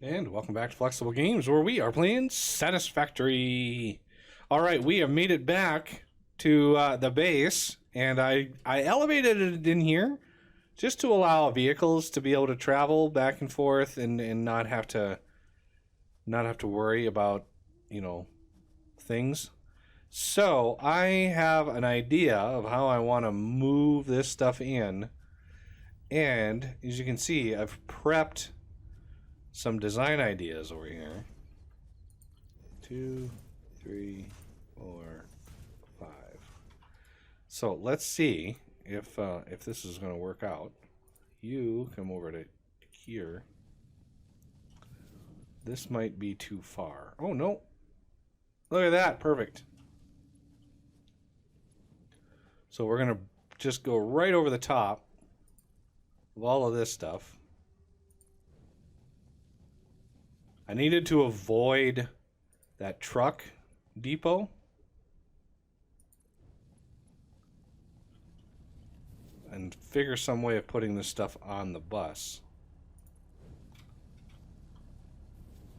And welcome back to Flexible Games, where we are playing Satisfactory. All right, we have made it back to the base, and I elevated it in here just to allow vehicles to be able to travel back and forth and not have to worry about, things. So I have an idea of how I want to move this stuff in, and as you can see, I've prepped some design ideas over here. 2, 3, 4, 5. So let's see if this is going to work out. You come over to here. This might be too far. Oh no! Look at that, perfect. So we're going to just go right over the top of all of this stuff. I needed to avoid that truck depot. And figure some way of putting this stuff on the bus.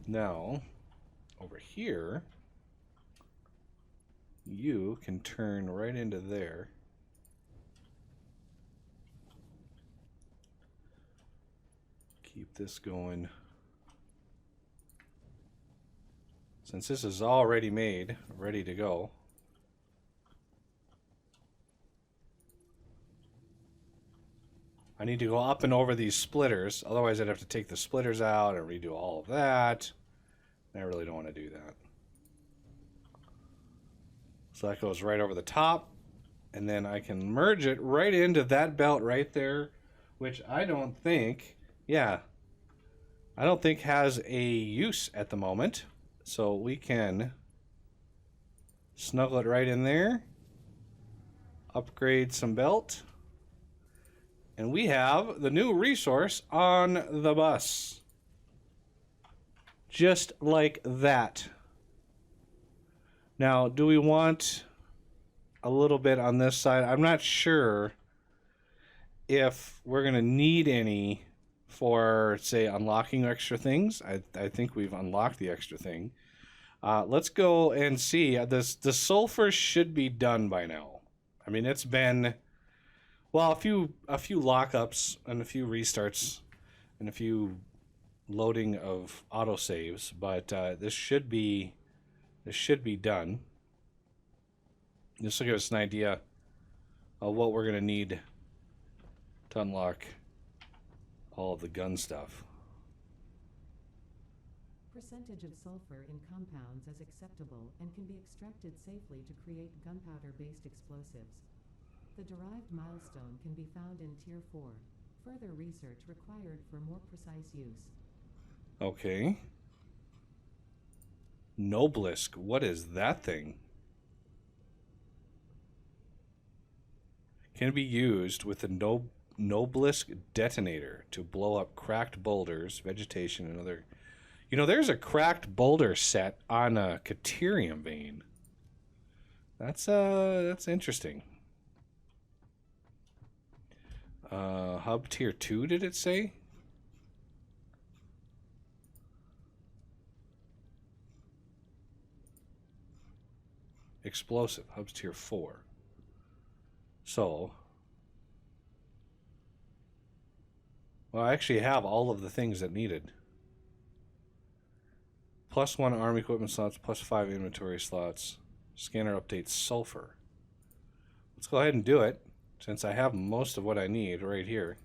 Now, over here, you can turn right into there. Keep this going. Since this is already made, ready to go. I need to go up and over these splitters, otherwise I'd have to take the splitters out and redo all of that. I really don't want to do that. So that goes right over the top, and then I can merge it right into that belt right there, which I don't think, I don't think has a use at the moment. So we can snuggle it right in there, upgrade some belt, and we have the new resource on the bus. Just like that. Now, do we want a little bit on this side? I'm not sure if we're going to need any for, say, unlocking extra things. I think we've unlocked the extra thing. Let's go and see. The sulfur should be done by now. I mean, it's been, well, a few lockups and a few restarts and a few loading of autosaves, but this should be done. This will give us an idea of what we're going to need to unlock all of the gun stuff. Percentage of sulfur in compounds is acceptable and can be extracted safely to create gunpowder-based explosives. The derived milestone can be found in Tier 4. Further research required for more precise use. Okay. Noblisk, what is that thing? Can be used with a Noblisk detonator to blow up cracked boulders, vegetation, and other... there's a cracked boulder set on a Caterium vein. That's interesting. Hub Tier 2, did it say? Explosive, Hubs Tier 4. So... well, I actually have all of the things that needed. +1 arm equipment slots, +5 inventory slots. Scanner updates sulfur. Let's go ahead and do it, since I have most of what I need right here.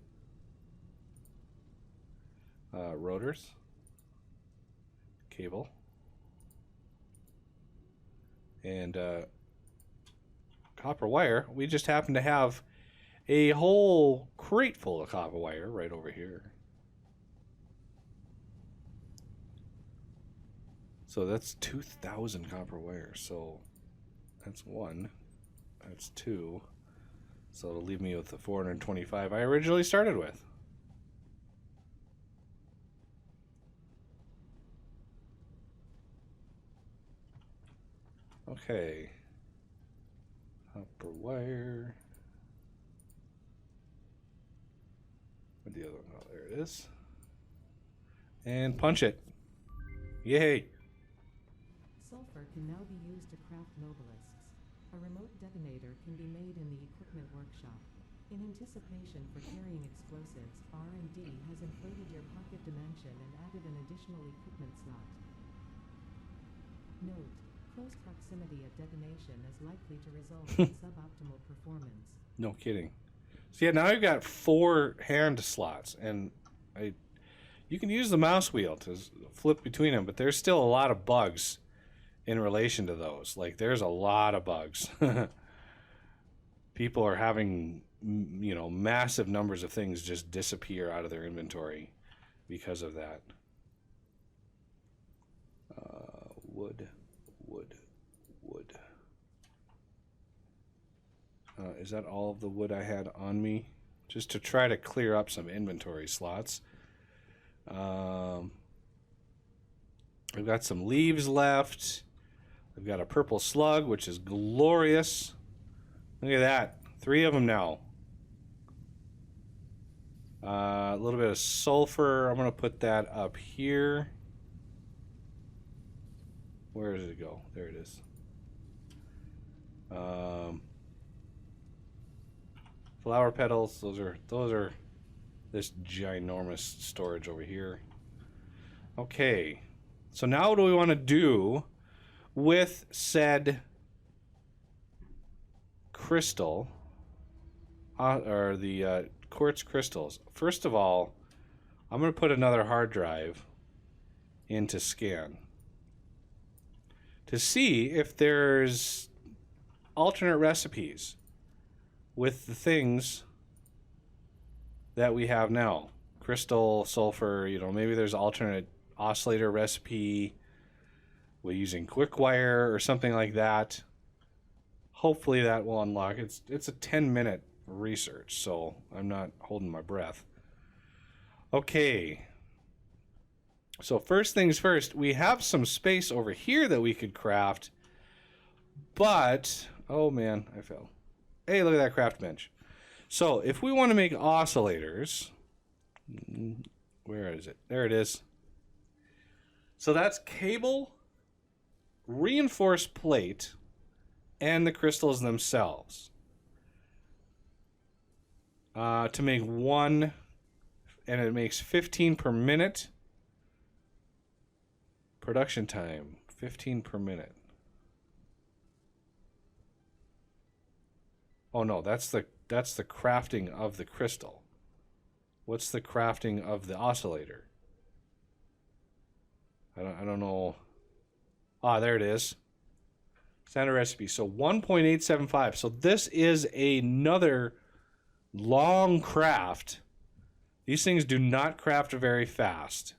Rotors. Cable. And copper wire. We just happen to have a whole crate full of copper wire right over here. So that's 2,000 copper wire. So that's 1. That's 2. So it'll leave me with the 425 I originally started with. Okay. Copper wire. Where'd the other one go? There it is. And punch it. Yay! Sulfur can now be used to craft mobilisks. A remote detonator can be made in the equipment workshop. In anticipation for carrying explosives, R&D has inflated your pocket dimension and added an additional equipment slot. Note: close proximity at detonation is likely to result in suboptimal performance. No kidding. So yeah, now I've got 4 hand slots, and you can use the mouse wheel to flip between them, but there's still a lot of bugs in relation to those. Like, there's a lot of bugs. People are having, you know, massive numbers of things just disappear out of their inventory because of that. Wood. Is that all of the wood I had on me? Just to try to clear up some inventory slots. I've got some leaves left. I've got a purple slug, which is glorious. Look at that. 3 of them now. A little bit of sulfur. I'm going to put that up here. Where does it go? There it is. Flower petals. Those are this ginormous storage over here. Okay. So now what do we want to do with said crystal, or the quartz crystals? First of all, I'm going to put another hard drive into scan to see if there's alternate recipes with the things that we have now. Crystal, sulfur, you know, maybe there's alternate oscillator recipe with using quick wire or something like that. Hopefully that will unlock. It's a 10-minute research, so I'm not holding my breath. Okay. So first things first, we have some space over here that we could craft, but, oh man, I fell. Hey, look at that craft bench. So if we want to make oscillators, where is it? There it is. So that's cable, reinforced plate, and the crystals themselves. To make one, and it makes 15 per minute. Production time, 15 per minute. Oh no, that's the crafting of the crystal. What's the crafting of the oscillator? I don't know. Ah, there it is. Standard recipe. So 1.875. So this is another long craft. These things do not craft very fast.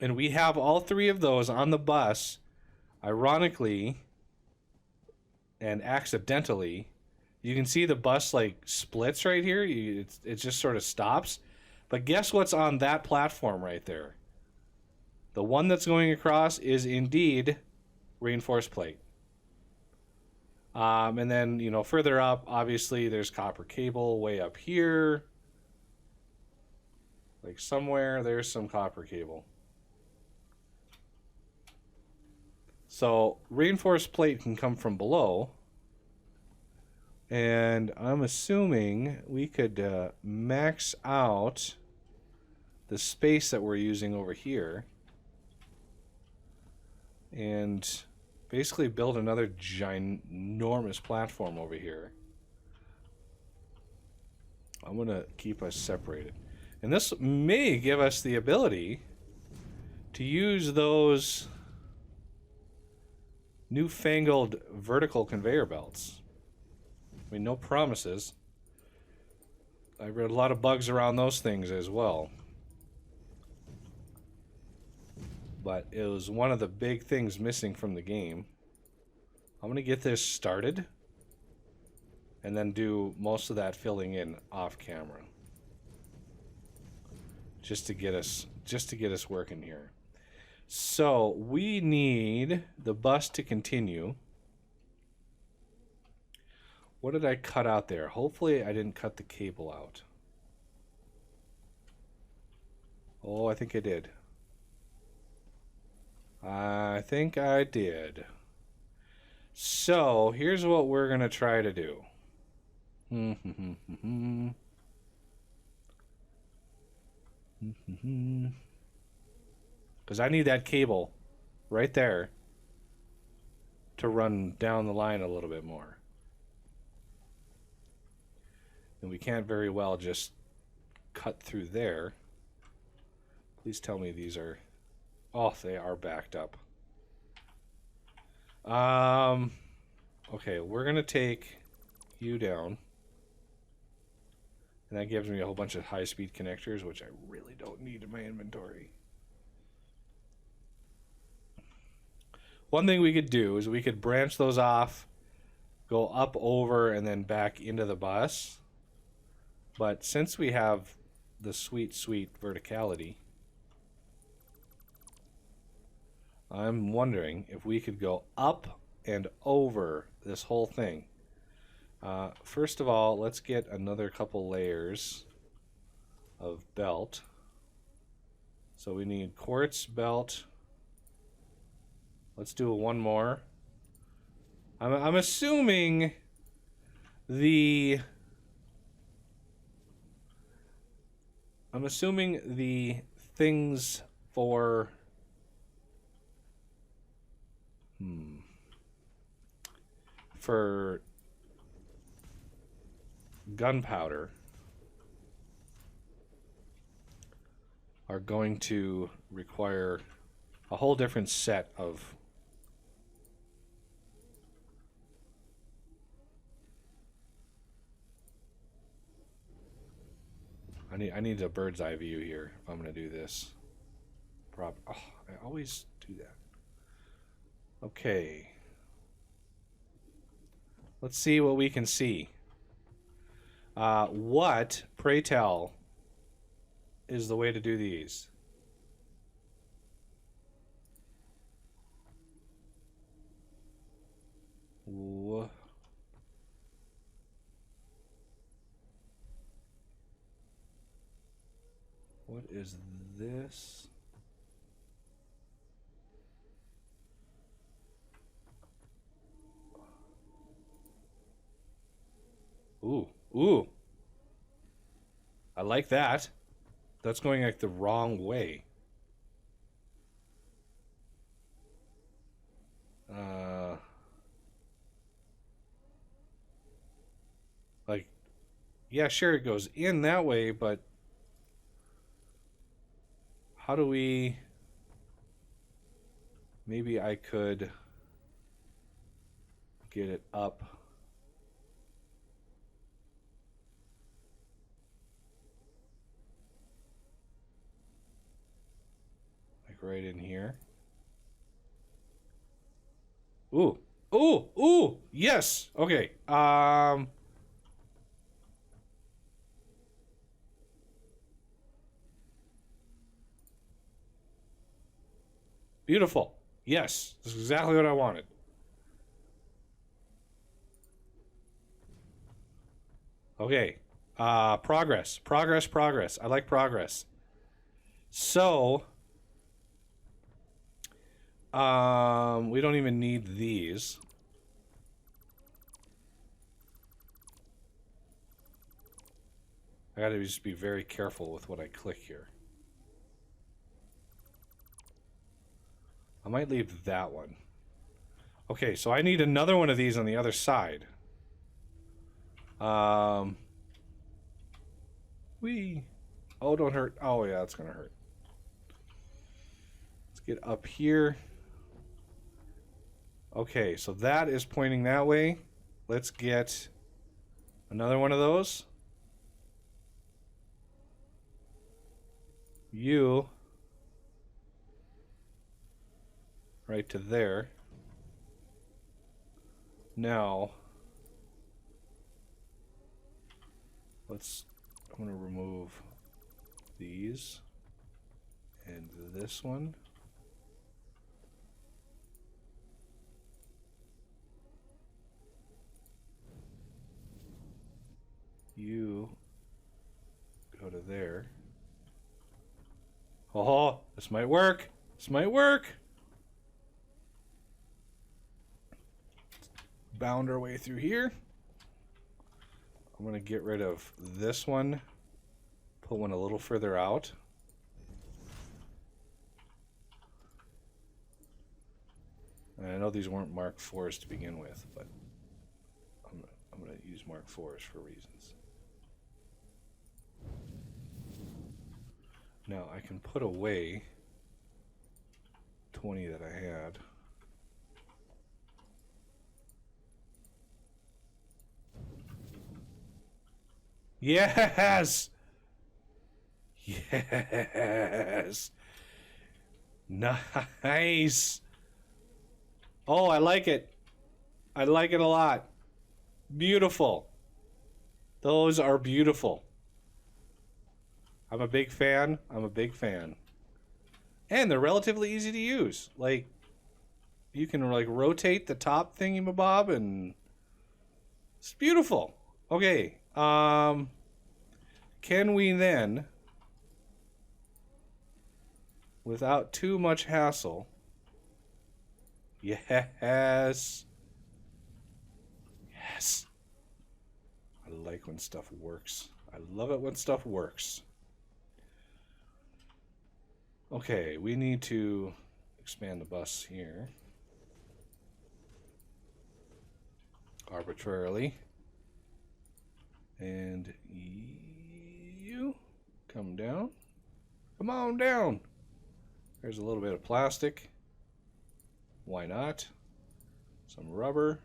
And we have all 3 of those on the bus, ironically and accidentally. You can see the bus like splits right here. It just sort of stops. But guess what's on that platform right there? The one that's going across is indeed reinforced plate. And then, you know, further up, obviously, there's copper cable way up here. Like somewhere, there's some copper cable. So reinforced plate can come from below. And I'm assuming we could max out the space that we're using over here and basically build another ginormous platform over here. I'm going to keep us separated. And this may give us the ability to use those newfangled vertical conveyor belts. I mean, no promises. I read a lot of bugs around those things as well. But it was one of the big things missing from the game. I'm going to get this started and then do most of that filling in off camera. Just to get us working here. So we need the bus to continue. What did I cut out there? Hopefully I didn't cut the cable out. Oh, I think I did. I think I did. So, here's what we're going to try to do. Because I need that cable right there to run down the line a little bit more. And we can't very well just cut through there. Please tell me these are... Oh, they are backed up. Okay, we're going to take you down. And that gives me a whole bunch of high-speed connectors, which I really don't need in my inventory. One thing we could do is we could branch those off, go up, over, and then back into the bus. But since we have the sweet, sweet verticality, I'm wondering if we could go up and over this whole thing. First of all, let's get another couple layers of belt. So we need quartz belt. Let's do one more. I'm assuming the things for for gunpowder are going to require a whole different set of I need a bird's eye view here if I'm going to do this. Oh, I always do that. Okay. Let's see what we can see. What, pray tell, is the way to do these? What is this? Ooh, ooh. I like that. That's going like the wrong way. Like, yeah, sure, it goes in that way, but how do we... Maybe I could get it up. Like right in here. Ooh. Ooh, ooh, yes. Okay. Beautiful. Yes, this is exactly what I wanted. Okay. Progress. Progress, progress. I like progress. So, we don't even need these. I gotta just be very careful with what I click here. I might leave that one. Okay, so I need another one of these on the other side. Whee! Oh, don't hurt. Oh, yeah, it's gonna hurt. Let's get up here. Okay, so that is pointing that way. Let's get another one of those. You right to there. Now I'm going to remove these and this one. You go to there. Oh, this might work. This might work. bound our way through here. I'm going to get rid of this one. Put one a little further out. And I know these weren't Mark IVs to begin with, but I'm going to use Mark IVs for reasons. Now I can put away 20 that I had. Yes! Yes! Nice! Oh, I like it. I like it a lot. Beautiful. Those are beautiful. I'm a big fan. I'm a big fan. And they're relatively easy to use. Like, you can like rotate the top thingy-mabob and it's beautiful. Okay. Can we then, without too much hassle, yes. Yes. I like when stuff works. I love it when stuff works. Okay, we need to expand the bus here. Arbitrarily. And you come down. Come on down. There's a little bit of plastic. Why not? Some rubber.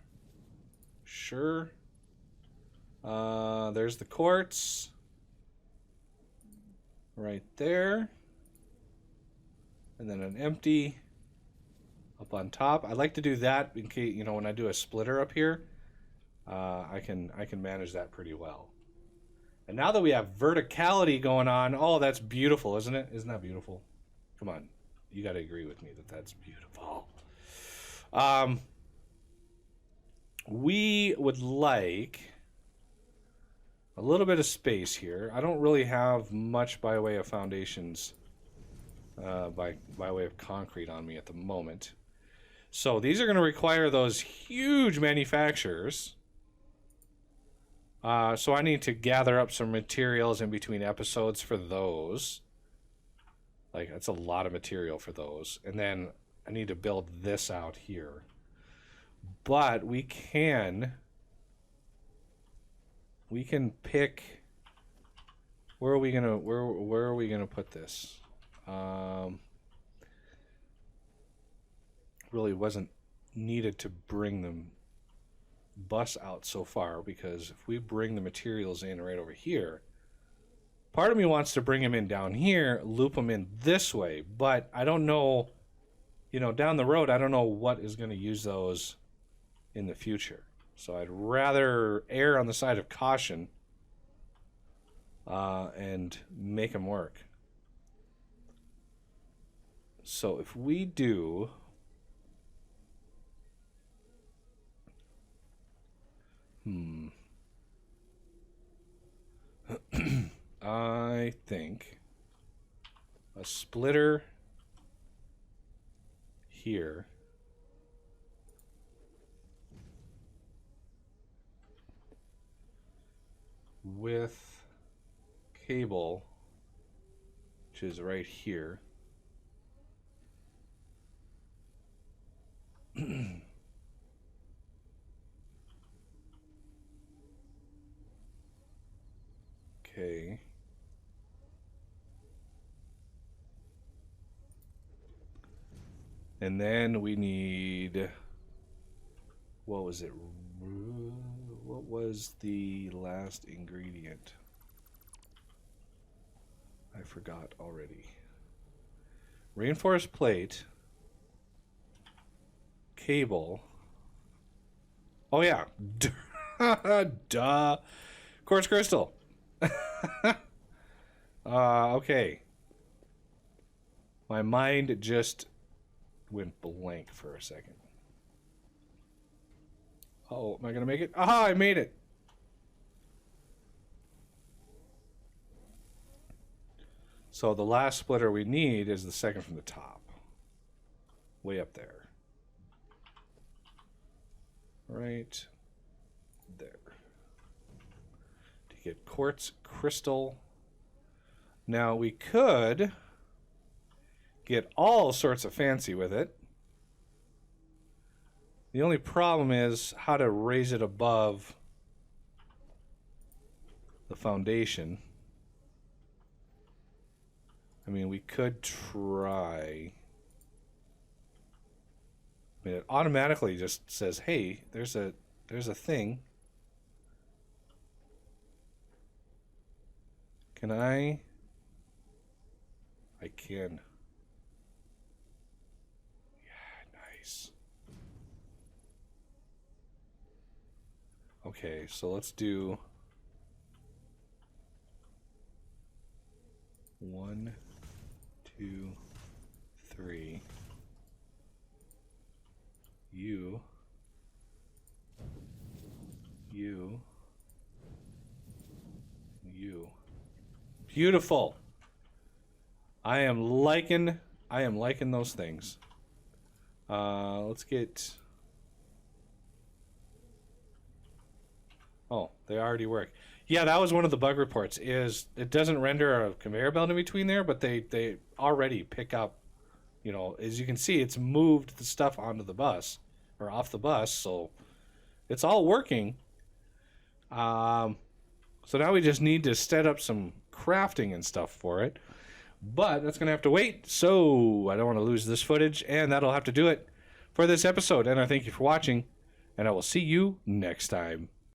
Sure. There's the quartz. Right there. And then an empty up on top. I like to do that in case, you know, when I do a splitter up here, I can manage that pretty well. And now that we have verticality going on, oh, that's beautiful, isn't it? Isn't that beautiful? Come on, you got to agree with me that that's beautiful. We would like a little bit of space here. I don't really have much by way of foundations, by way of concrete on me at the moment. So these are going to require those huge manufacturers. So I need to gather up some materials in between episodes for those. Like, that's a lot of material for those. And then I need to build this out here. But we can pick, where are we gonna put this? Really wasn't needed to bring the bus out so far, because if we bring the materials in right over here, part of me wants to bring them in down here, loop them in this way, but I don't know, you know, down the road, I don't know what is going to use those in the future. So I'd rather err on the side of caution and make them work. So if we do I think a splitter here with cable, which is right here. Okay. And then we need, what was it? What was the last ingredient? I forgot already. Reinforced plate, cable. Oh yeah, duh. Quartz crystal. Okay. My mind just went blank for a second. Oh, am I gonna make it? Aha, I made it. So the last splitter we need is the second from the top. Way up there. right there. To get quartz crystal. Now we could get all sorts of fancy with it. The only problem is how to raise it above the foundation. I mean, we could try. I mean, it automatically just says, "Hey, there's a thing." Can I? I can. Yeah, nice. Okay, so let's do 1, 2, 3. You. Beautiful. I am liking those things. Let's get. Oh, they already work. Yeah, that was one of the bug reports. Is it doesn't render a conveyor belt in between there, but they already pick up. You know, as you can see, it's moved the stuff onto the bus or off the bus, so it's all working. So now we just need to set up some crafting and stuff for it. But that's going to have to wait, so I don't want to lose this footage, and that'll have to do it for this episode. And I thank you for watching, and I will see you next time.